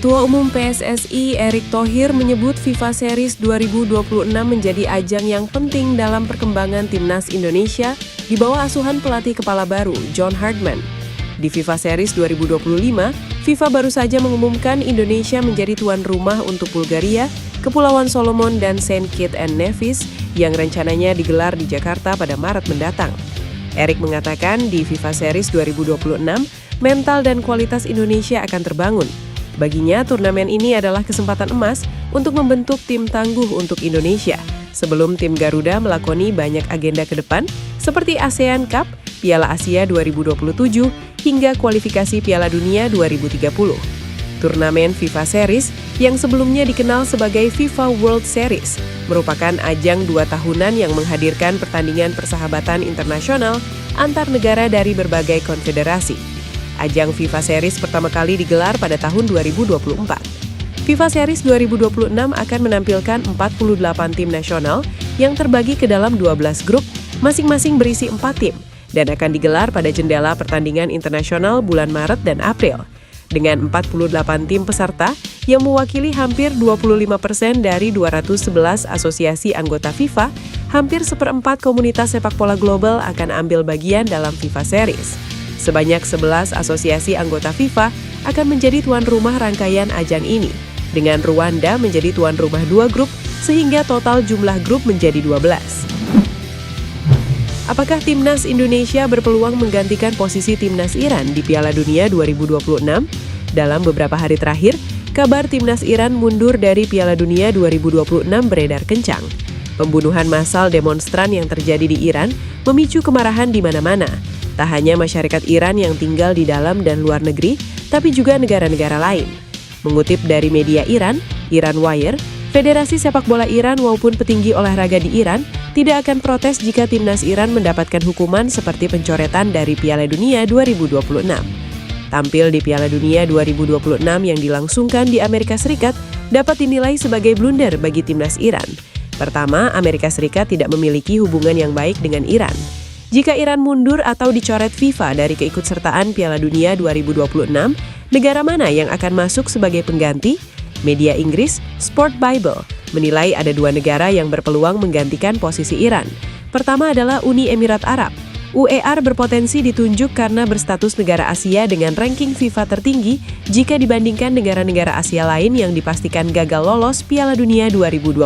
Ketua Umum PSSI Erick Thohir menyebut FIFA Series 2026 menjadi ajang yang penting dalam perkembangan timnas Indonesia di bawah asuhan pelatih kepala baru, John Herdman. Di FIFA Series 2025, FIFA baru saja mengumumkan Indonesia menjadi tuan rumah untuk Bulgaria, Kepulauan Solomon, dan Saint Kitts and Nevis yang rencananya digelar di Jakarta pada Maret mendatang. Erick mengatakan di FIFA Series 2026, mental dan kualitas Indonesia akan terbangun. Baginya, turnamen ini adalah kesempatan emas untuk membentuk tim tangguh untuk Indonesia sebelum tim Garuda melakoni banyak agenda ke depan seperti ASEAN Cup, Piala Asia 2027, hingga kualifikasi Piala Dunia 2030. Turnamen FIFA Series yang sebelumnya dikenal sebagai FIFA World Series merupakan ajang 2 tahunan yang menghadirkan pertandingan persahabatan internasional antar negara dari berbagai konfederasi. Ajang FIFA Series pertama kali digelar pada tahun 2024. FIFA Series 2026 akan menampilkan 48 tim nasional yang terbagi ke dalam 12 grup, masing-masing berisi 4 tim, dan akan digelar pada jendela pertandingan internasional bulan Maret dan April. Dengan 48 tim peserta yang mewakili hampir 25% dari 211 asosiasi anggota FIFA, hampir seperempat komunitas sepak bola global akan ambil bagian dalam FIFA Series. Sebanyak 11 asosiasi anggota FIFA akan menjadi tuan rumah rangkaian ajang ini, dengan Rwanda menjadi tuan rumah 2 grup, sehingga total jumlah grup menjadi 12. Apakah Timnas Indonesia berpeluang menggantikan posisi Timnas Iran di Piala Dunia 2026? Dalam beberapa hari terakhir, kabar Timnas Iran mundur dari Piala Dunia 2026 beredar kencang. Pembunuhan massal demonstran yang terjadi di Iran memicu kemarahan di mana-mana. Tak hanya masyarakat Iran yang tinggal di dalam dan luar negeri, tapi juga negara-negara lain. Mengutip dari media Iran, Iran Wire, Federasi Sepak Bola Iran maupun petinggi olahraga di Iran tidak akan protes jika Timnas Iran mendapatkan hukuman seperti pencoretan dari Piala Dunia 2026. Tampil di Piala Dunia 2026 yang dilangsungkan di Amerika Serikat dapat dinilai sebagai blunder bagi Timnas Iran. Pertama, Amerika Serikat tidak memiliki hubungan yang baik dengan Iran. Jika Iran mundur atau dicoret FIFA dari keikutsertaan Piala Dunia 2026, negara mana yang akan masuk sebagai pengganti? Media Inggris, Sport Bible, menilai ada 2 negara yang berpeluang menggantikan posisi Iran. Pertama adalah Uni Emirat Arab. UER berpotensi ditunjuk karena berstatus negara Asia dengan ranking FIFA tertinggi jika dibandingkan negara-negara Asia lain yang dipastikan gagal lolos Piala Dunia 2026.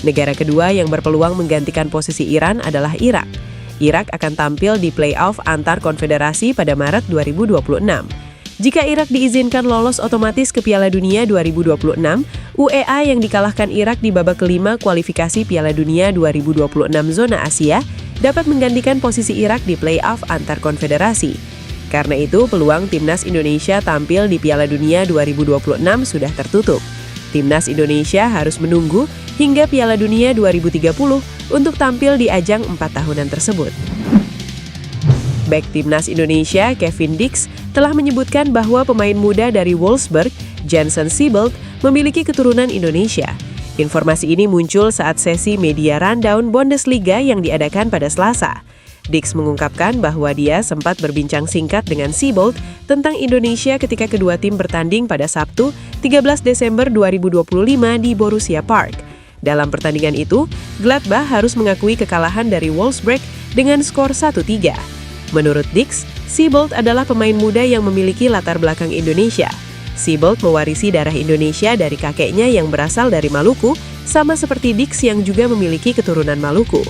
Negara kedua yang berpeluang menggantikan posisi Iran adalah Irak. Irak akan tampil di play-off antar konfederasi pada Maret 2026. Jika Irak diizinkan lolos otomatis ke Piala Dunia 2026, UEA yang dikalahkan Irak di babak kelima kualifikasi Piala Dunia 2026 zona Asia dapat menggantikan posisi Irak di play-off antar konfederasi. Karena itu, peluang Timnas Indonesia tampil di Piala Dunia 2026 sudah tertutup. Timnas Indonesia harus menunggu hingga Piala Dunia 2030 untuk tampil di ajang 4 tahunan tersebut. Bek Timnas Indonesia, Kevin Dix, telah menyebutkan bahwa pemain muda dari Wolfsburg, Jensen Siebelt, memiliki keturunan Indonesia. Informasi ini muncul saat sesi media rundown Bundesliga yang diadakan pada Selasa. Dix mengungkapkan bahwa dia sempat berbincang singkat dengan Siebold tentang Indonesia ketika kedua tim bertanding pada Sabtu, 13 Desember 2025 di Borussia Park. Dalam pertandingan itu, Gladbach harus mengakui kekalahan dari Wolfsburg dengan skor 1-3. Menurut Dix, Siebold adalah pemain muda yang memiliki latar belakang Indonesia. Siebold mewarisi darah Indonesia dari kakeknya yang berasal dari Maluku, sama seperti Dix yang juga memiliki keturunan Maluku.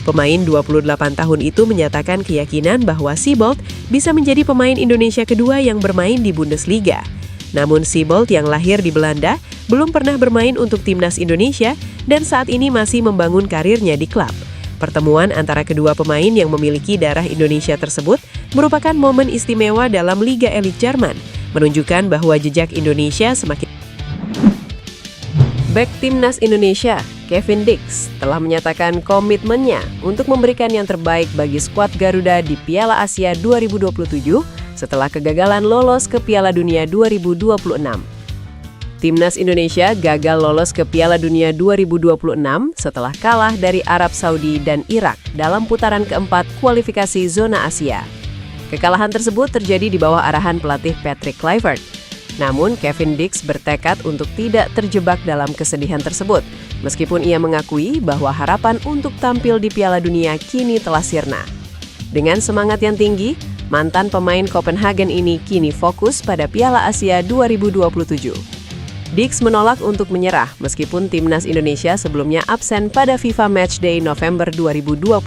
Pemain 28 tahun itu menyatakan keyakinan bahwa Siebold bisa menjadi pemain Indonesia kedua yang bermain di Bundesliga. Namun Siebold yang lahir di Belanda belum pernah bermain untuk Timnas Indonesia dan saat ini masih membangun karirnya di klub. Pertemuan antara kedua pemain yang memiliki darah Indonesia tersebut merupakan momen istimewa dalam Liga Elit Jerman, menunjukkan bahwa jejak Indonesia semakin. Bek Timnas Indonesia, Kevin Dix, telah menyatakan komitmennya untuk memberikan yang terbaik bagi skuad Garuda di Piala Asia 2027 setelah kegagalan lolos ke Piala Dunia 2026. Timnas Indonesia gagal lolos ke Piala Dunia 2026 setelah kalah dari Arab Saudi dan Irak dalam putaran keempat kualifikasi zona Asia. Kekalahan tersebut terjadi di bawah arahan pelatih Patrick Kluivert. Namun, Kevin Dix bertekad untuk tidak terjebak dalam kesedihan tersebut, meskipun ia mengakui bahwa harapan untuk tampil di Piala Dunia kini telah sirna. Dengan semangat yang tinggi, mantan pemain Copenhagen ini kini fokus pada Piala Asia 2027. Dix menolak untuk menyerah meskipun timnas Indonesia sebelumnya absen pada FIFA Matchday November 2025.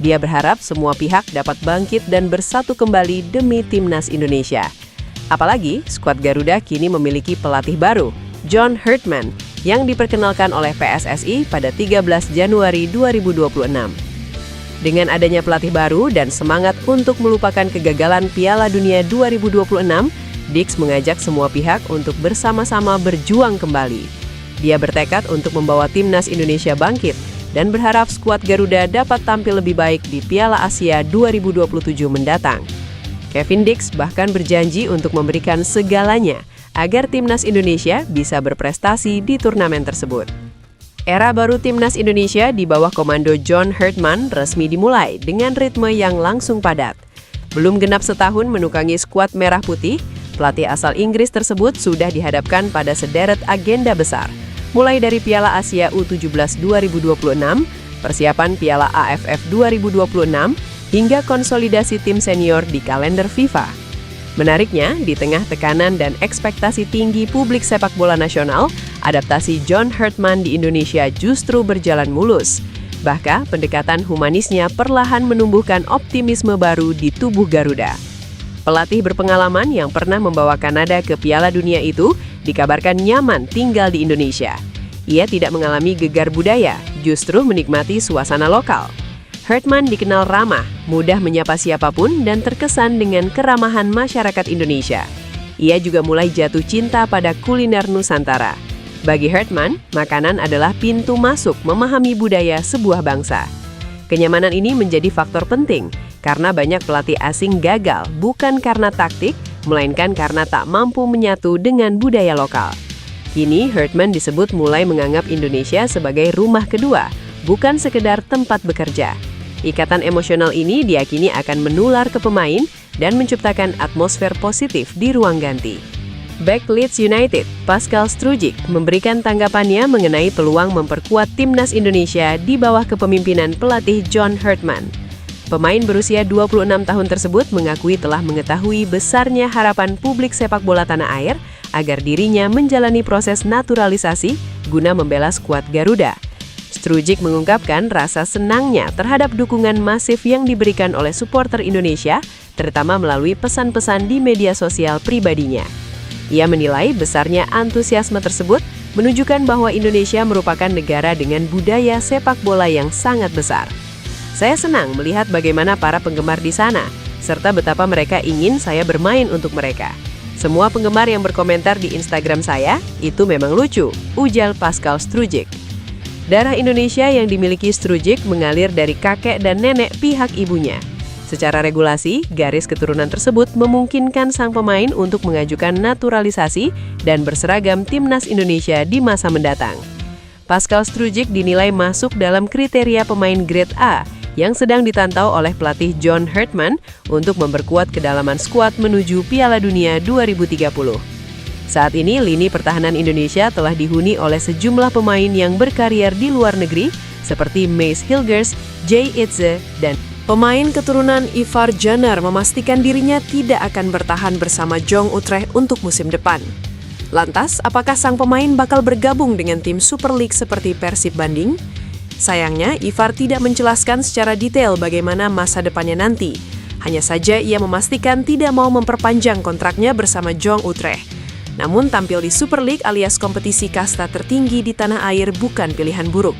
Dia berharap semua pihak dapat bangkit dan bersatu kembali demi timnas Indonesia. Apalagi, skuad Garuda kini memiliki pelatih baru, John Herdman, yang diperkenalkan oleh PSSI pada 13 Januari 2026. Dengan adanya pelatih baru dan semangat untuk melupakan kegagalan Piala Dunia 2026, Dix mengajak semua pihak untuk bersama-sama berjuang kembali. Dia bertekad untuk membawa timnas Indonesia bangkit dan berharap skuad Garuda dapat tampil lebih baik di Piala Asia 2027 mendatang. Kevin Dix bahkan berjanji untuk memberikan segalanya agar timnas Indonesia bisa berprestasi di turnamen tersebut. Era baru timnas Indonesia di bawah komando John Herdman resmi dimulai dengan ritme yang langsung padat. Belum genap setahun menukangi skuad merah putih, pelatih asal Inggris tersebut sudah dihadapkan pada sederet agenda besar, mulai dari Piala Asia U17 2026, persiapan Piala AFF 2026, hingga konsolidasi tim senior di kalender FIFA. Menariknya, di tengah tekanan dan ekspektasi tinggi publik sepak bola nasional, adaptasi John Herdman di Indonesia justru berjalan mulus. Bahkan, pendekatan humanisnya perlahan menumbuhkan optimisme baru di tubuh Garuda. Pelatih berpengalaman yang pernah membawa Kanada ke Piala Dunia itu dikabarkan nyaman tinggal di Indonesia. Ia tidak mengalami gegar budaya, justru menikmati suasana lokal. Herdman dikenal ramah, mudah menyapa siapapun, dan terkesan dengan keramahan masyarakat Indonesia. Ia juga mulai jatuh cinta pada kuliner Nusantara. Bagi Herdman, makanan adalah pintu masuk memahami budaya sebuah bangsa. Kenyamanan ini menjadi faktor penting, karena banyak pelatih asing gagal bukan karena taktik, melainkan karena tak mampu menyatu dengan budaya lokal. Kini, Herdman disebut mulai menganggap Indonesia sebagai rumah kedua, bukan sekedar tempat bekerja. Ikatan emosional ini diyakini akan menular ke pemain dan menciptakan atmosfer positif di ruang ganti. Bek Leeds United, Pascal Struijk, memberikan tanggapannya mengenai peluang memperkuat timnas Indonesia di bawah kepemimpinan pelatih John Herdman. Pemain berusia 26 tahun tersebut mengakui telah mengetahui besarnya harapan publik sepak bola tanah air agar dirinya menjalani proses naturalisasi guna membela skuad Garuda. Struijk mengungkapkan rasa senangnya terhadap dukungan masif yang diberikan oleh supporter Indonesia, terutama melalui pesan-pesan di media sosial pribadinya. Ia menilai besarnya antusiasme tersebut menunjukkan bahwa Indonesia merupakan negara dengan budaya sepak bola yang sangat besar. Saya senang melihat bagaimana para penggemar di sana, serta betapa mereka ingin saya bermain untuk mereka. Semua penggemar yang berkomentar di Instagram saya, itu memang lucu, ujar Pascal Struijk. Darah Indonesia yang dimiliki Struijk mengalir dari kakek dan nenek pihak ibunya. Secara regulasi, garis keturunan tersebut memungkinkan sang pemain untuk mengajukan naturalisasi dan berseragam timnas Indonesia di masa mendatang. Pascal Struijk dinilai masuk dalam kriteria pemain grade A yang sedang ditantau oleh pelatih John Herdman untuk memperkuat kedalaman skuad menuju Piala Dunia 2030. Saat ini, lini pertahanan Indonesia telah dihuni oleh sejumlah pemain yang berkarier di luar negeri, seperti Mace Hilgers, Jay Itze, dan pemain keturunan Ivar Jenner memastikan dirinya tidak akan bertahan bersama Jong Utrecht untuk musim depan. Lantas, apakah sang pemain bakal bergabung dengan tim Super League seperti Persib Bandung? Sayangnya, Ivar tidak menjelaskan secara detail bagaimana masa depannya nanti. Hanya saja ia memastikan tidak mau memperpanjang kontraknya bersama Jong Utrecht. Namun tampil di Super League alias kompetisi kasta tertinggi di tanah air bukan pilihan buruk.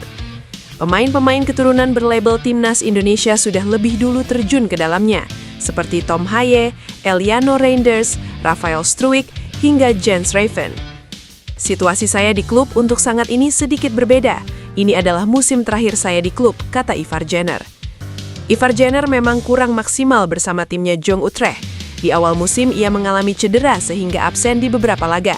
Pemain-pemain keturunan berlabel Timnas Indonesia sudah lebih dulu terjun ke dalamnya, seperti Tom Haye, Eliano Reinders, Rafael Struijk, hingga Jens Raven. Situasi saya di klub untuk sangat ini sedikit berbeda. Ini adalah musim terakhir saya di klub, kata Ivar Jenner. Ivar Jenner memang kurang maksimal bersama timnya Jong Utrecht. Di awal musim, ia mengalami cedera sehingga absen di beberapa laga.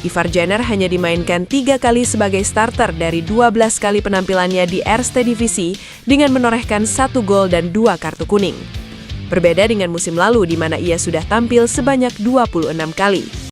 Ivar Jenner hanya dimainkan 3 kali sebagai starter dari 12 kali penampilannya di Eerste Divisi dengan menorehkan 1 gol dan 2 kartu kuning. Berbeda dengan musim lalu di mana ia sudah tampil sebanyak 26 kali.